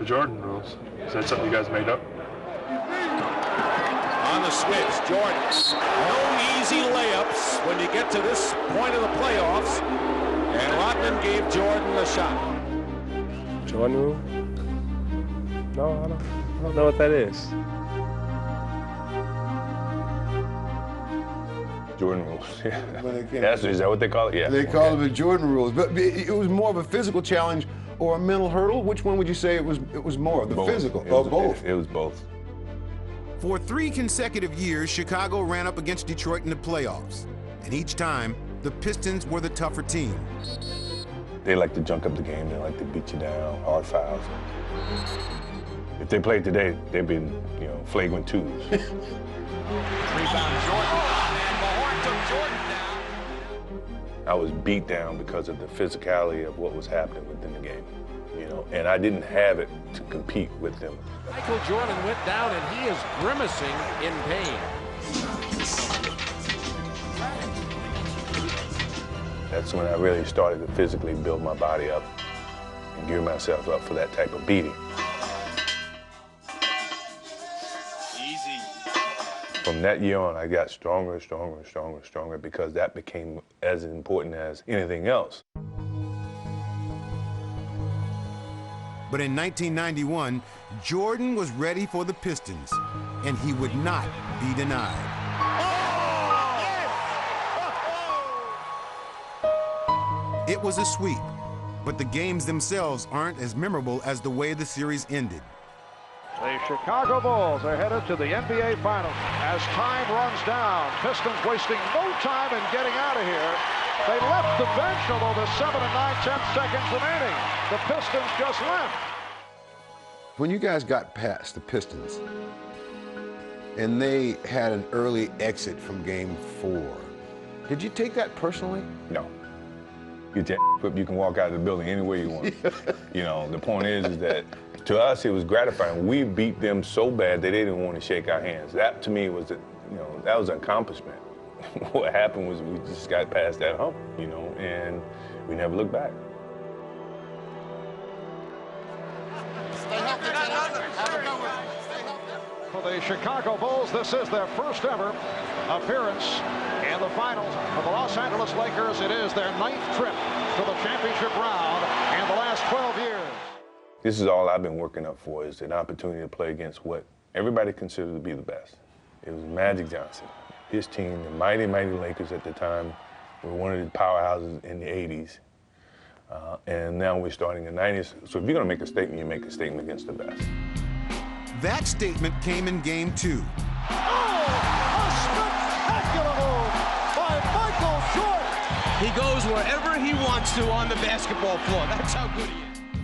The Jordan rules. Is that something you guys made up? On the switch, Jordan. No easy layups when you get to this point of the playoffs. And Rodman gave Jordan the shot. Jordan rule? No, I don't know what that is. Jordan rules, yeah. Is that what they call it? Yeah. They call it the Jordan rules. But it was more of a physical challenge or a mental hurdle? Which one would you say it was more? The both. Physical? Both. It was both. For 3 consecutive years, Chicago ran up against Detroit in the playoffs. And each time, the Pistons were the tougher team. They like to junk up the game. They like to beat you down, hard fouls. If they played today, they'd be, flagrant 2s. Rebound Jordan. And Mahorn took Jordan down. I was beat down because of the physicality of what was happening within the game, and I didn't have it to compete with them. Michael Jordan went down and he is grimacing in pain. That's when I really started to physically build my body up and gear myself up for that type of beating. Easy. From that year on, I got stronger because that became as important as anything else. But in 1991, Jordan was ready for the Pistons, and he would not be denied. It was a sweep, but the games themselves aren't as memorable as the way the series ended. The Chicago Bulls are headed to the NBA Finals. As time runs down, Pistons wasting no time in getting out of here. They left the bench, although there's 7 and 9/10 seconds remaining. The Pistons just left. When you guys got past the Pistons, and they had an early exit from Game 4, did you take that personally? No. Get your up, you can walk out of the building any way you want. The point is that to us it was gratifying. We beat them so bad that they didn't want to shake our hands. That to me was, that was an accomplishment. What happened was we just got past that hump, and we never looked back. For the Chicago Bulls, this is their first ever appearance in the finals. For the Los Angeles Lakers, it is their 9th trip to the championship round in the last 12 years. This is all I've been working up for, is an opportunity to play against what everybody considered to be the best. It was Magic Johnson. His team, the mighty, mighty Lakers at the time, were one of the powerhouses in the 80s. And now we're starting in the 90s. So if you're going to make a statement, you make a statement against the best. That statement came in Game 2. Oh, a spectacular move by Michael Jordan. He goes wherever he wants to on the basketball floor. That's how good he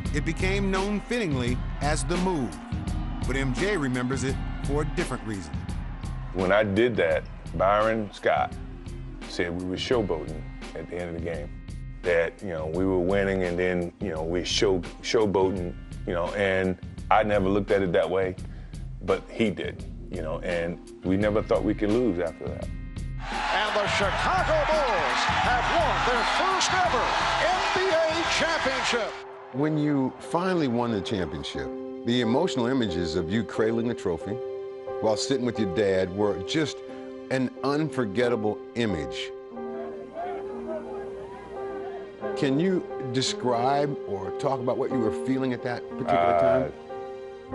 is. It became known fittingly as the move, but MJ remembers it for a different reason. When I did that, Byron Scott said we were showboating at the end of the game. That, we were winning and then, we showboating, and I never looked at it that way, but he did, and we never thought we could lose after that. And the Chicago Bulls have won their first ever NBA championship. When you finally won the championship, the emotional images of you cradling the trophy while sitting with your dad were just an unforgettable image. Can you describe or talk about what you were feeling at that particular time?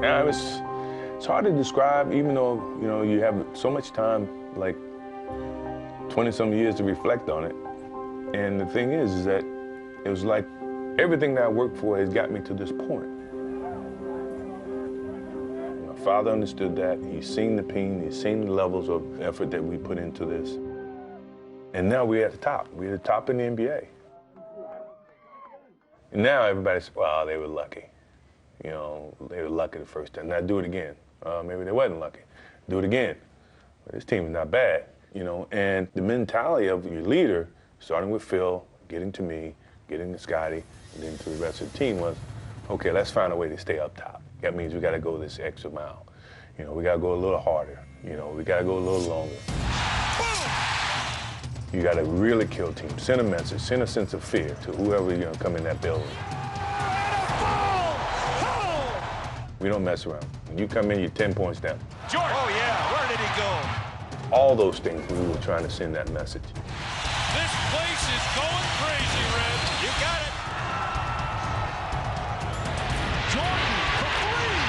Yeah, it's hard to describe, even though, you have so much time, like 20-some years to reflect on it. And the thing is that it was like everything that I worked for has got me to this point. My father understood that. He's seen the pain, he's seen the levels of effort that we put into this. And now we're at the top. We're at the top in the NBA. And now everybody says, well, they were lucky. They were lucky the first time. Now do it again. Maybe they wasn't lucky. Do it again. But this team is not bad, And the mentality of your leader, starting with Phil, getting to me, getting to Scotty, and then to the rest of the team was, okay, let's find a way to stay up top. That means we got to go this extra mile. We got to go a little harder. We got to go a little longer. You got to really kill teams. Send a message, send a sense of fear to whoever come in that building. We don't mess around. When you come in, you're 10 points down. Jordan. Oh, yeah. Where did he go? All those things, we were trying to send that message. This place is going crazy, Red. You got it. Jordan for three.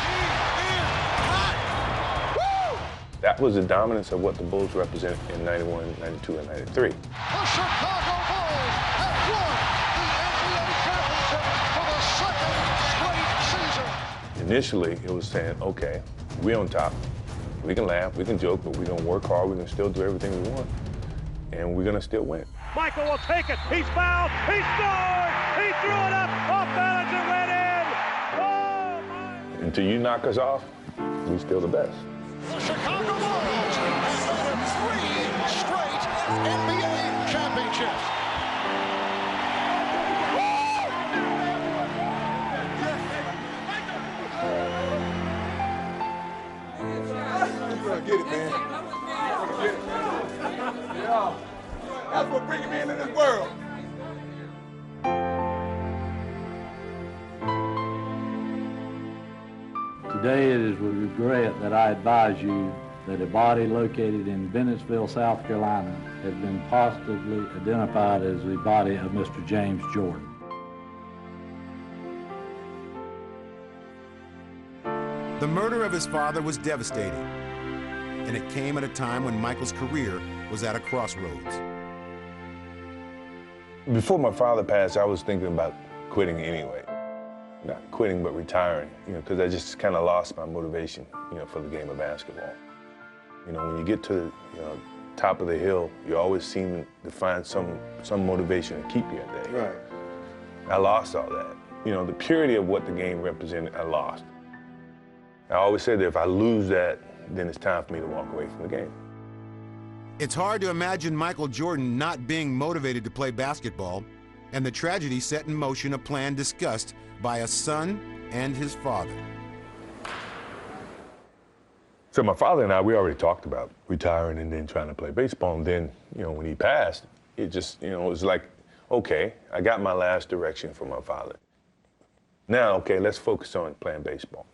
He is hot. Woo! That was the dominance of what the Bulls represented in 91, 92, and 93. The Chicago Bulls have won the NBA championship for the second straight season. Initially, it was saying, okay, we on top. We can laugh, we can joke, but we're gonna work hard, we're gonna still do everything we want, and we're gonna still win. Michael will take it, he's fouled, he scored, he threw it up, off balance, it went in! Oh, my. Until you knock us off, we still the best. The Chicago Bulls have won 3 straight NBA championships. Get it, man. Get it. Yeah. That's what brings me into this world. Today it is with regret that I advise you that a body located in Bennettsville, South Carolina has been positively identified as the body of Mr. James Jordan. The murder of his father was devastating, and it came at a time when Michael's career was at a crossroads. Before my father passed, I was thinking about quitting anyway. Not quitting, but retiring, because I just kind of lost my motivation, for the game of basketball. When you get to the top of the hill, you always seem to find some motivation to keep you at that. Right. I lost all that. The purity of what the game represented, I lost. I always said that if I lose that, then it's time for me to walk away from the game. It's hard to imagine Michael Jordan not being motivated to play basketball, and the tragedy set in motion a plan discussed by a son and his father. So my father and I, we already talked about retiring and then trying to play baseball. And then, when he passed, it just, it was like, okay, I got my last direction from my father. Now, okay, let's focus on playing baseball.